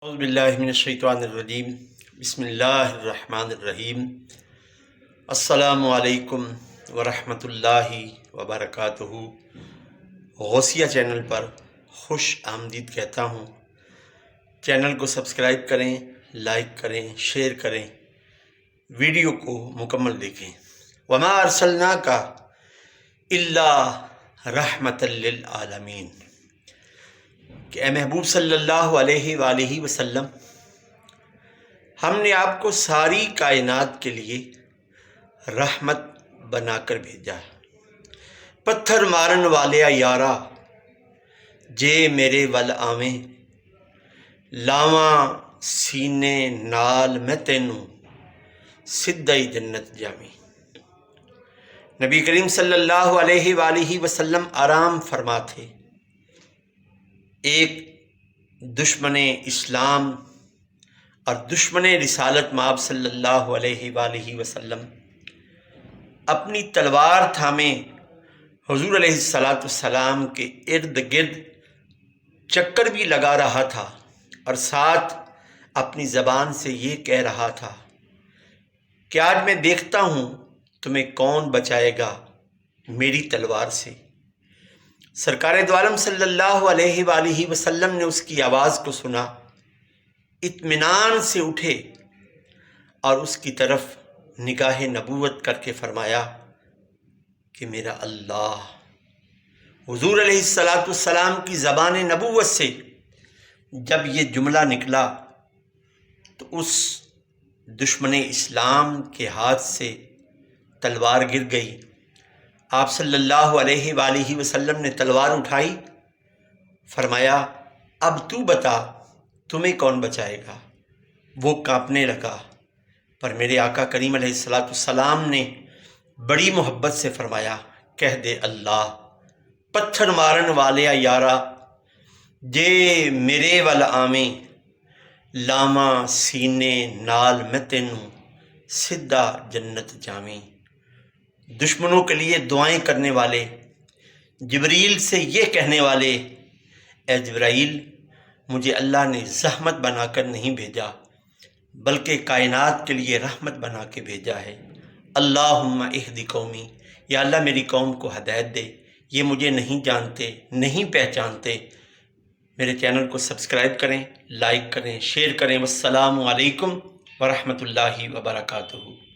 اعوذ باللہ من الشیطان الرجیم بسم اللہ الرحمن الرحیم السلام علیکم ورحمۃ اللہ وبرکاتہ۔ غوثیہ چینل پر خوش آمدید کہتا ہوں۔ چینل کو سبسکرائب کریں، لائک کریں، شیئر کریں، ویڈیو کو مکمل دیکھیں۔ وما ارسلناک الا رحمۃ للعالمین، کہ اے محبوب صلی اللہ علیہ وآلہ وسلم، ہم نے آپ کو ساری کائنات کے لیے رحمت بنا کر بھیجا۔ پتھر مارن والے یارا جے میرے ول آویں، لاواں سینے نال میں تینوں سدھائی جنت جاویں۔ نبی کریم صلی اللہ علیہ وآلہ وسلم آرام فرما تھے۔ ایک دشمن اسلام اور دشمن رسالت مآب صلی اللہ علیہ وآلہ وسلم اپنی تلوار تھامے حضور علیہ السلام کے ارد گرد چکر بھی لگا رہا تھا، اور ساتھ اپنی زبان سے یہ کہہ رہا تھا کہ آج میں دیکھتا ہوں تمہیں کون بچائے گا میری تلوار سے۔ سرکار دو عالم صلی اللہ علیہ وآلہ وسلم نے اس کی آواز کو سنا، اطمینان سے اٹھے اور اس کی طرف نگاہ نبوت کر کے فرمایا کہ میرا اللہ۔ حضور علیہ السلام کی زبان نبوت سے جب یہ جملہ نکلا تو اس دشمن اسلام کے ہاتھ سے تلوار گر گئی۔ آپ صلی اللہ علیہ وآلہ وسلم نے تلوار اٹھائی، فرمایا اب تو بتا تمہیں کون بچائے گا۔ وہ کانپنے لگا، پر میرے آقا کریم علیہ السلام نے بڑی محبت سے فرمایا کہہ دے اللہ۔ پتھر مارن والے یارا جے میرے ول آویں، لاواں سینے نال میں تینوں سدھا جنت جاویں۔ دشمنوں کے لیے دعائیں کرنے والے، جبریل سے یہ کہنے والے، اے جبرائیل، مجھے اللہ نے زحمت بنا کر نہیں بھیجا بلکہ کائنات کے لیے رحمت بنا کے بھیجا ہے۔ اللہم اہدی قومی، یا اللہ میری قوم کو ہدایت دے، یہ مجھے نہیں جانتے، نہیں پہچانتے۔ میرے چینل کو سبسکرائب کریں، لائک کریں، شیئر کریں۔ والسلام علیکم ورحمۃ اللہ وبرکاتہ۔